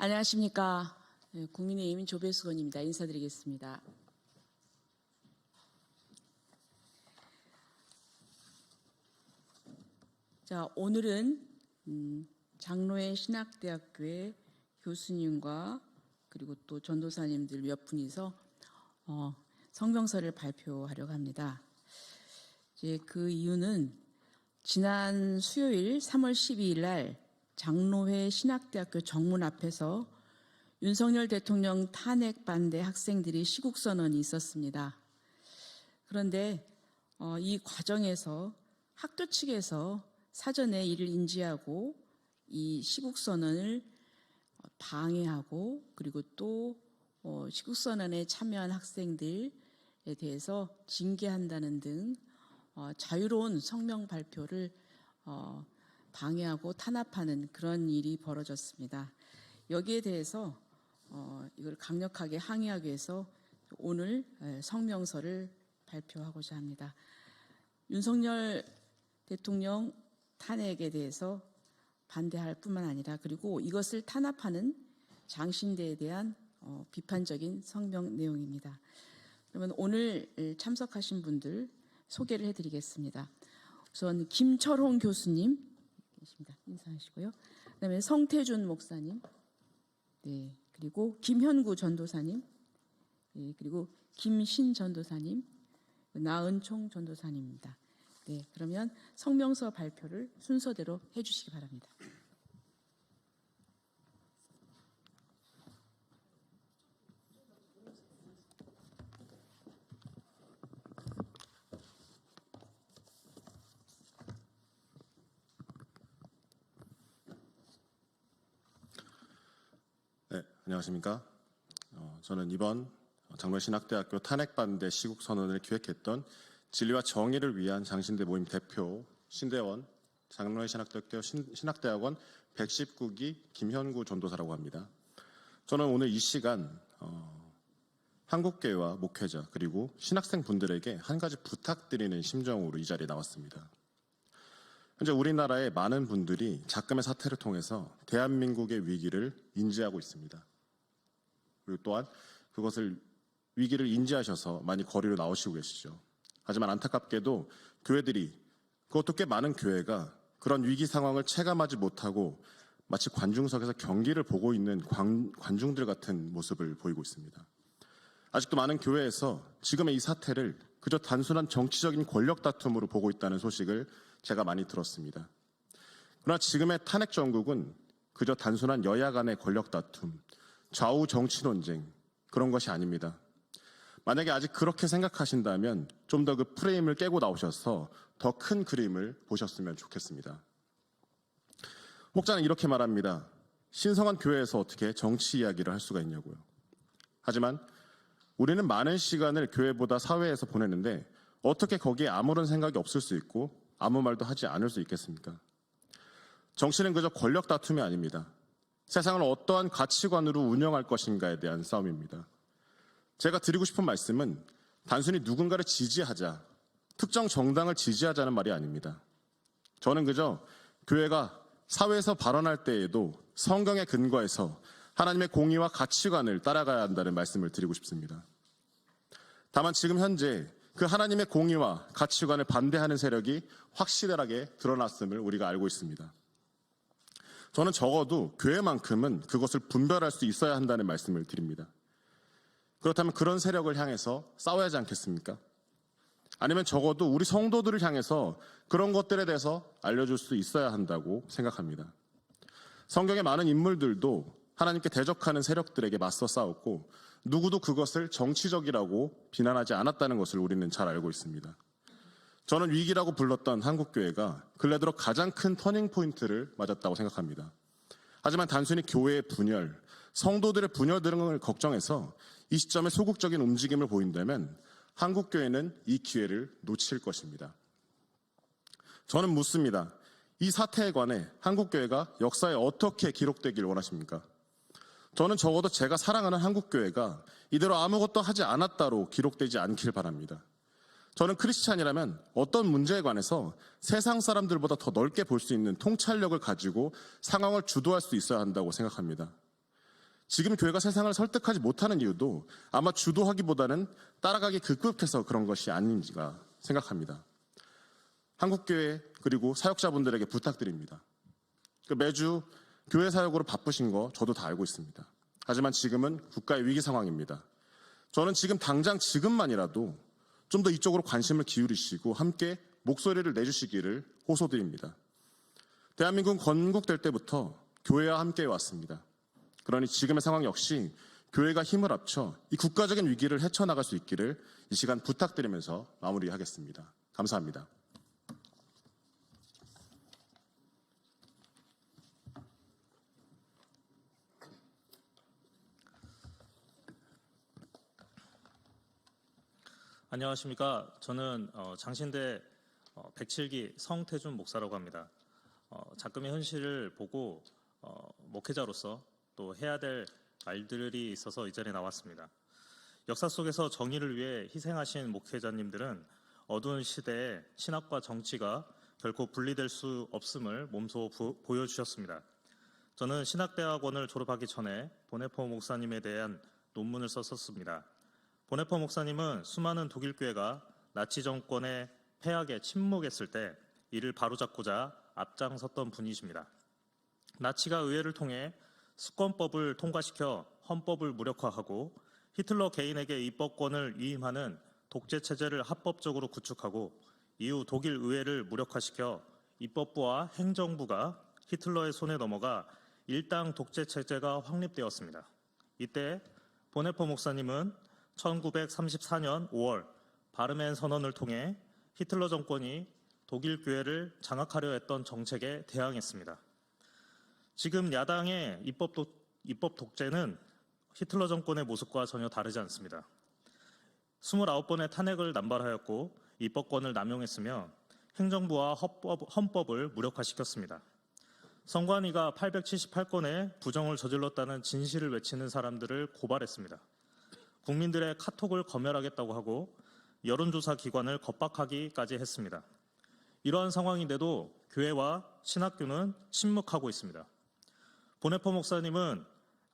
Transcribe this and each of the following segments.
안녕하십니까. 국민의힘 조배수건입니다. 인사드리겠습니다. 자, 오늘은 장로회 신학대학교의 교수님과 그리고 또 전도사님들 몇 분이서 성명서를 발표하려고 합니다. 이제 그 이유는 지난 수요일 3월 12일 날 장로회 신학대학교 정문 앞에서 윤석열 대통령 탄핵 반대 학생들이 시국선언이 있었습니다. 그런데 이 과정에서 학교 측에서 사전에 이를 인지하고 이 시국선언을 방해하고 그리고 또 시국선언에 참여한 학생들에 대해서 징계한다는 등 자유로운 성명 발표를 방해하고 탄압하는 그런 일이 벌어졌습니다. 여기에 대해서 이걸 강력하게 항의하기 위해서 오늘 성명서를 발표하고자 합니다. 윤석열 대통령 탄핵에 대해서 반대할 뿐만 아니라 그리고 이것을 탄압하는 장신대에 대한 비판적인 성명 내용입니다. 그러면 오늘 참석하신 분들 소개를 해드리겠습니다. 우선 김철홍 교수님 계십니다. 인사하시고요. 그다음에 성태준 목사님, 네, 그리고 김현구 전도사님, 네, 그리고 김신 전도사님, 나은총 전도사님입니다. 네, 그러면 성명서 발표를 순서대로 해주시기 바랍니다. 네, 안녕하십니까. 저는 이번 장로회 신학대학교 탄핵 반대 시국 선언을 기획했던 진리와 정의를 위한 장신대 모임 대표 신대원 장로회 신학대학원 119기 김현구 전도사라고 합니다. 저는 오늘 이 시간 한국교회와 목회자 그리고 신학생 분들에게 한 가지 부탁드리는 심정으로 이 자리에 나왔습니다. 현재 우리나라의 많은 분들이 작금의 사태를 통해서 대한민국의 위기를 인지하고 있습니다. 그리고 또한 그것을 위기를 인지하셔서 많이 거리로 나오시고 계시죠. 하지만 안타깝게도 교회들이, 그것도 꽤 많은 교회가 그런 위기 상황을 체감하지 못하고 마치 관중석에서 경기를 보고 있는 관중들 같은 모습을 보이고 있습니다. 아직도 많은 교회에서 지금의 이 사태를 그저 단순한 정치적인 권력 다툼으로 보고 있다는 소식을 제가 많이 들었습니다. 그러나 지금의 탄핵 정국은 그저 단순한 여야 간의 권력 다툼, 좌우 정치 논쟁, 그런 것이 아닙니다. 만약에 아직 그렇게 생각하신다면 좀 더 그 프레임을 깨고 나오셔서 더 큰 그림을 보셨으면 좋겠습니다. 혹자는 이렇게 말합니다. 신성한 교회에서 어떻게 정치 이야기를 할 수가 있냐고요. 하지만 우리는 많은 시간을 교회보다 사회에서 보내는데 어떻게 거기에 아무런 생각이 없을 수 있고 아무 말도 하지 않을 수 있겠습니까? 정치는 그저 권력 다툼이 아닙니다. 세상을 어떠한 가치관으로 운영할 것인가에 대한 싸움입니다. 제가 드리고 싶은 말씀은 단순히 누군가를 지지하자, 특정 정당을 지지하자는 말이 아닙니다. 저는 그저 교회가 사회에서 발언할 때에도 성경에 근거해서 하나님의 공의와 가치관을 따라가야 한다는 말씀을 드리고 싶습니다. 다만 지금 현재 그 하나님의 공의와 가치관을 반대하는 세력이 확실하게 드러났음을 우리가 알고 있습니다. 저는 적어도 교회만큼은 그것을 분별할 수 있어야 한다는 말씀을 드립니다. 그렇다면 그런 세력을 향해서 싸워야 하지 않겠습니까? 아니면 적어도 우리 성도들을 향해서 그런 것들에 대해서 알려줄 수 있어야 한다고 생각합니다. 성경의 많은 인물들도 하나님께 대적하는 세력들에게 맞서 싸웠고 누구도 그것을 정치적이라고 비난하지 않았다는 것을 우리는 잘 알고 있습니다. 저는 위기라고 불렀던 한국교회가 근래 들어 가장 큰 터닝포인트를 맞았다고 생각합니다. 하지만 단순히 교회의 분열, 성도들의 분열 등을 걱정해서 이 시점에 소극적인 움직임을 보인다면 한국교회는 이 기회를 놓칠 것입니다. 저는 묻습니다. 이 사태에 관해 한국교회가 역사에 어떻게 기록되길 원하십니까? 저는 적어도 제가 사랑하는 한국교회가 이대로 아무것도 하지 않았다로 기록되지 않길 바랍니다. 저는 크리스찬이라면 어떤 문제에 관해서 세상 사람들보다 더 넓게 볼 수 있는 통찰력을 가지고 상황을 주도할 수 있어야 한다고 생각합니다. 지금 교회가 세상을 설득하지 못하는 이유도 아마 주도하기보다는 따라가기 급급해서 그런 것이 아닌가 생각합니다. 한국교회 그리고 사역자분들에게 부탁드립니다. 매주 교회 사역으로 바쁘신 거 저도 다 알고 있습니다. 하지만 지금은 국가의 위기 상황입니다. 저는 지금 당장 지금만이라도 좀 더 이쪽으로 관심을 기울이시고 함께 목소리를 내주시기를 호소드립니다. 대한민국 건국될 때부터 교회와 함께 왔습니다. 그러니 지금의 상황 역시 교회가 힘을 합쳐 이 국가적인 위기를 헤쳐나갈 수 있기를 이 시간 부탁드리면서 마무리하겠습니다. 감사합니다. 안녕하십니까. 저는 장신대 107기 성태준 목사라고 합니다. 작금의 현실을 보고 목회자로서 또 해야 될 말들이 있어서 이 자리에 나왔습니다. 역사 속에서 정의를 위해 희생하신 목회자님들은 어두운 시대에 신학과 정치가 결코 분리될 수 없음을 몸소 보여주셨습니다. 저는 신학대학원을 졸업하기 전에 보네포 목사님에 대한 논문을 썼었습니다. 보네포 목사님은 수많은 독일 교회가 나치 정권의 폐악에 침묵했을 때 이를 바로잡고자 앞장섰던 분이십니다. 나치가 의회를 통해 수권법을 통과시켜 헌법을 무력화하고 히틀러 개인에게 입법권을 위임하는 독재 체제를 합법적으로 구축하고 이후 독일 의회를 무력화시켜 입법부와 행정부가 히틀러의 손에 넘어가 일당 독재 체제가 확립되었습니다. 이때 보네포 목사님은 1934년 5월 바르멘 선언을 통해 히틀러 정권이 독일 교회를 장악하려 했던 정책에 대항했습니다. 지금 야당의 입법 독재는 히틀러 정권의 모습과 전혀 다르지 않습니다. 29번의 탄핵을 남발하였고 입법권을 남용했으며 행정부와 헌법을 무력화시켰습니다. 선관위가 878건의 부정을 저질렀다는 진실을 외치는 사람들을 고발했습니다. 국민들의 카톡을 검열하겠다고 하고 여론조사 기관을 겁박하기까지 했습니다. 이러한 상황인데도 교회와 신학교는 침묵하고 있습니다. 보네포 목사님은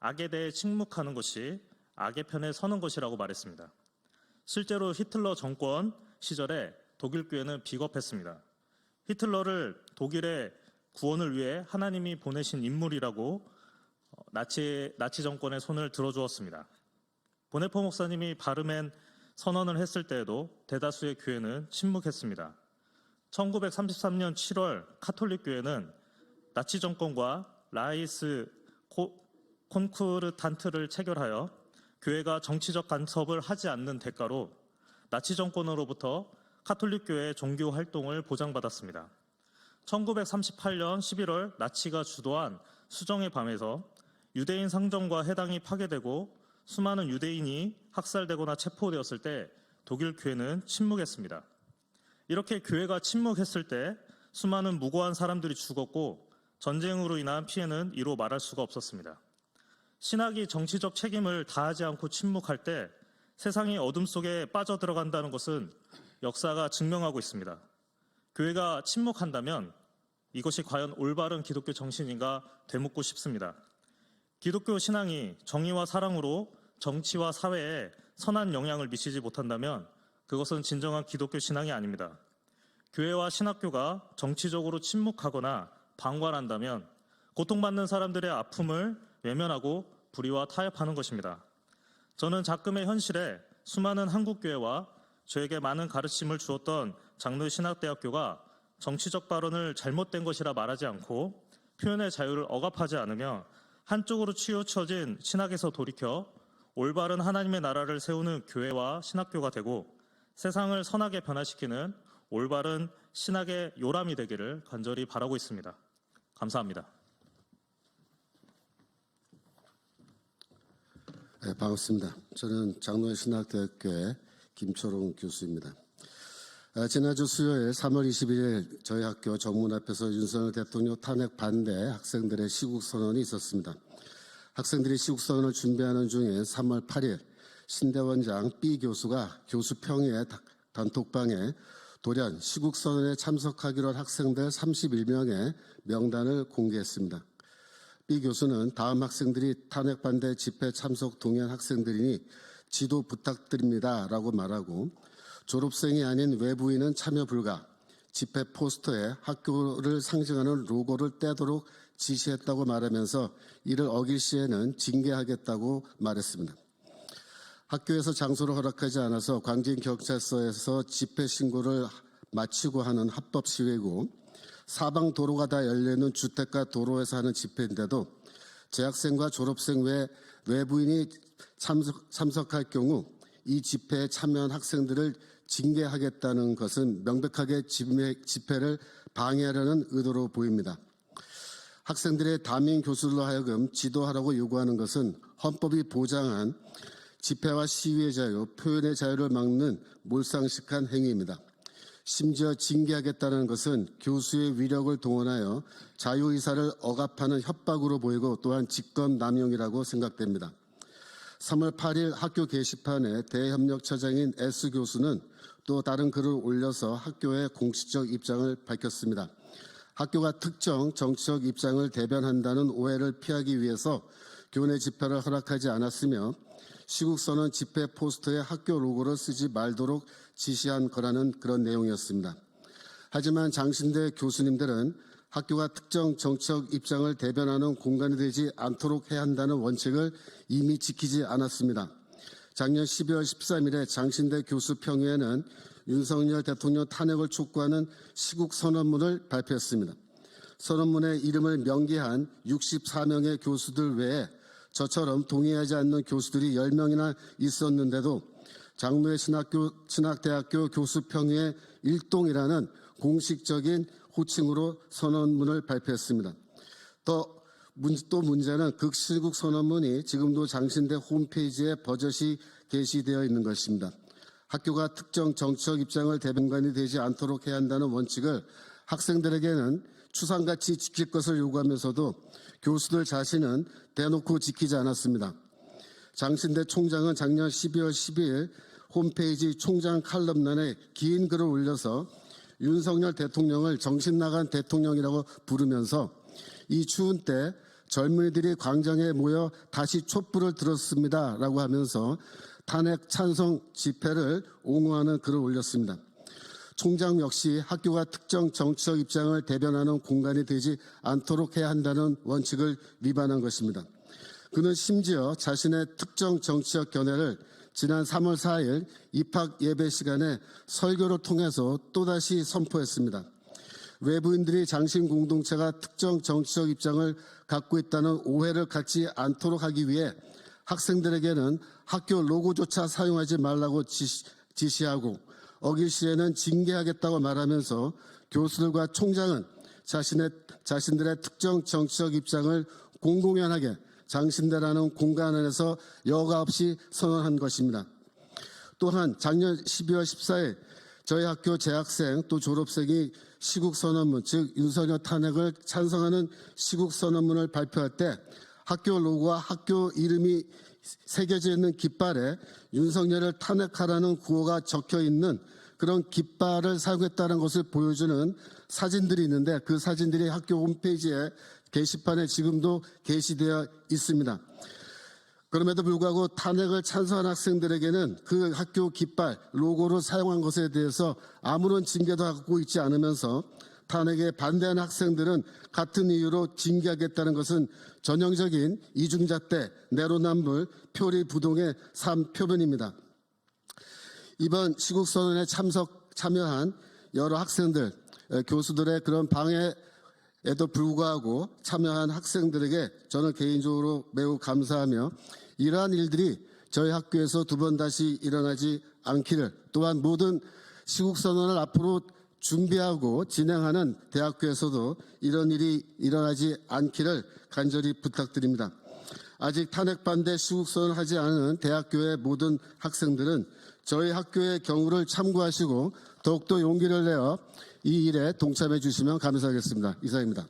악에 대해 침묵하는 것이 악의 편에 서는 것이라고 말했습니다. 실제로 히틀러 정권 시절에 독일 교회는 비겁했습니다. 히틀러를 독일의 구원을 위해 하나님이 보내신 인물이라고 나치 정권의 손을 들어주었습니다. 보네포 목사님이 바르멘 선언을 했을 때에도 대다수의 교회는 침묵했습니다. 1933년 7월 카톨릭 교회는 나치 정권과 라이스 콘쿠르탄트를 체결하여 교회가 정치적 간섭을 하지 않는 대가로 나치 정권으로부터 카톨릭 교회의 종교 활동을 보장받았습니다. 1938년 11월 나치가 주도한 수정의 밤에서 유대인 상점과 해당이 파괴되고 수많은 유대인이 학살되거나 체포되었을 때 독일 교회는 침묵했습니다. 이렇게 교회가 침묵했을 때 수많은 무고한 사람들이 죽었고 전쟁으로 인한 피해는 이로 말할 수가 없었습니다. 신학이 정치적 책임을 다하지 않고 침묵할 때 세상이 어둠 속에 빠져들어간다는 것은 역사가 증명하고 있습니다. 교회가 침묵한다면 이것이 과연 올바른 기독교 정신인가 되묻고 싶습니다. 기독교 신앙이 정의와 사랑으로 정치와 사회에 선한 영향을 미치지 못한다면 그것은 진정한 기독교 신앙이 아닙니다. 교회와 신학교가 정치적으로 침묵하거나 방관한다면 고통받는 사람들의 아픔을 외면하고 불의와 타협하는 것입니다. 저는 작금의 현실에 수많은 한국교회와 저에게 많은 가르침을 주었던 장로신학대학교가 정치적 발언을 잘못된 것이라 말하지 않고 표현의 자유를 억압하지 않으며 한쪽으로 치우쳐진 신학에서 돌이켜 올바른 하나님의 나라를 세우는 교회와 신학교가 되고 세상을 선하게 변화시키는 올바른 신학의 요람이 되기를 간절히 바라고 있습니다. 감사합니다. 네, 반갑습니다. 저는 장로의 신학대학교의 김초롱 교수입니다. 지난주 수요일 3월 21일 저희 학교 정문 앞에서 윤석열 대통령 탄핵 반대 학생들의 시국선언이 있었습니다. 학생들이 시국선언을 준비하는 중에 3월 8일 신대원장 B 교수가 교수평의 단톡방에 돌연 시국선언에 참석하기로 한 학생들 31명의 명단을 공개했습니다. B 교수는 다음 학생들이 탄핵 반대 집회 참석 동의한 학생들이니 지도 부탁드립니다라고 말하고 졸업생이 아닌 외부인은 참여 불가, 집회 포스터에 학교를 상징하는 로고를 떼도록 지시했다고 말하면서 이를 어길 시에는 징계하겠다고 말했습니다. 학교에서 장소를 허락하지 않아서 광진경찰서에서 집회 신고를 마치고 하는 합법 시위고 사방 도로가 다 열려있는 주택가 도로에서 하는 집회인데도 재학생과 졸업생 외 외부인이 참석할 경우 이 집회에 참여한 학생들을 징계하겠다는 것은 명백하게 집회를 방해하려는 의도로 보입니다. 학생들의 담임 교수들로 하여금 지도하라고 요구하는 것은 헌법이 보장한 집회와 시위의 자유, 표현의 자유를 막는 몰상식한 행위입니다. 심지어 징계하겠다는 것은 교수의 위력을 동원하여 자유의사를 억압하는 협박으로 보이고 또한 직권남용이라고 생각됩니다. 3월 8일 학교 게시판에 대협력처장인 S 교수는 또 다른 글을 올려서 학교의 공식적 입장을 밝혔습니다. 학교가 특정 정치적 입장을 대변한다는 오해를 피하기 위해서 교내 집회를 허락하지 않았으며 시국선언 집회 포스터에 학교 로고를 쓰지 말도록 지시한 거라는 그런 내용이었습니다. 하지만 장신대 교수님들은 학교가 특정 정치적 입장을 대변하는 공간이 되지 않도록 해야 한다는 원칙을 이미 지키지 않았습니다. 작년 12월 13일에 장신대 교수 평의회는 윤석열 대통령 탄핵을 촉구하는 시국 선언문을 발표했습니다. 선언문에 이름을 명기한 64명의 교수들 외에 저처럼 동의하지 않는 교수들이 10명이나 있었는데도 장로회 신학대학교 교수평의회 일동이라는 공식적인 호칭으로 선언문을 발표했습니다. 또 문제는 극시국 선언문이 지금도 장신대 홈페이지에 버젓이 게시되어 있는 것입니다. 학교가 특정 정치적 입장을 대변관이 되지 않도록 해야 한다는 원칙을 학생들에게는 추상같이 지킬 것을 요구하면서도 교수들 자신은 대놓고 지키지 않았습니다. 장신대 총장은 작년 12월 12일 홈페이지 총장 칼럼란에 긴 글을 올려서 윤석열 대통령을 정신나간 대통령이라고 부르면서 이 추운 때 젊은이들이 광장에 모여 다시 촛불을 들었습니다 라고 하면서 탄핵 찬성 집회를 옹호하는 글을 올렸습니다. 총장 역시 학교가 특정 정치적 입장을 대변하는 공간이 되지 않도록 해야 한다는 원칙을 위반한 것입니다. 그는 심지어 자신의 특정 정치적 견해를 지난 3월 4일 입학 예배 시간에 설교를 통해서 또다시 선포했습니다. 외부인들이 장신 공동체가 특정 정치적 입장을 갖고 있다는 오해를 갖지 않도록 하기 위해 학생들에게는 학교 로고조차 사용하지 말라고 지시하고 어길 시에는 징계하겠다고 말하면서 교수들과 총장은 자신들의 특정 정치적 입장을 공공연하게 장신대라는 공간 안에서 여과 없이 선언한 것입니다. 또한 작년 12월 14일 저희 학교 재학생 또 졸업생이 시국선언문, 즉 윤석열 탄핵을 찬성하는 시국선언문을 발표할 때 학교 로고와 학교 이름이 새겨져 있는 깃발에 윤석열을 탄핵하라는 구호가 적혀 있는 그런 깃발을 사용했다는 것을 보여주는 사진들이 있는데 그 사진들이 학교 홈페이지에 게시판에 지금도 게시되어 있습니다. 그럼에도 불구하고 탄핵을 찬성한 학생들에게는 그 학교 깃발, 로고를 사용한 것에 대해서 아무런 징계도 하고 있지 않으면서 탄핵에 반대하는 학생들은 같은 이유로 징계하겠다는 것은 전형적인 이중잣대, 내로남불, 표리부동의 삶 표본입니다. 이번 시국선언에 참여한 여러 학생들, 교수들의 그런 방해에도 불구하고 참여한 학생들에게 저는 개인적으로 매우 감사하며 이러한 일들이 저희 학교에서 두 번 다시 일어나지 않기를 또한 모든 시국선언을 앞으로 준비하고 진행하는 대학교에서도 이런 일이 일어나지 않기를 간절히 부탁드립니다. 아직 탄핵 반대 시국선언을 하지 않은 대학교의 모든 학생들은 저희 학교의 경우를 참고하시고 더욱더 용기를 내어 이 일에 동참해 주시면 감사하겠습니다. 이상입니다.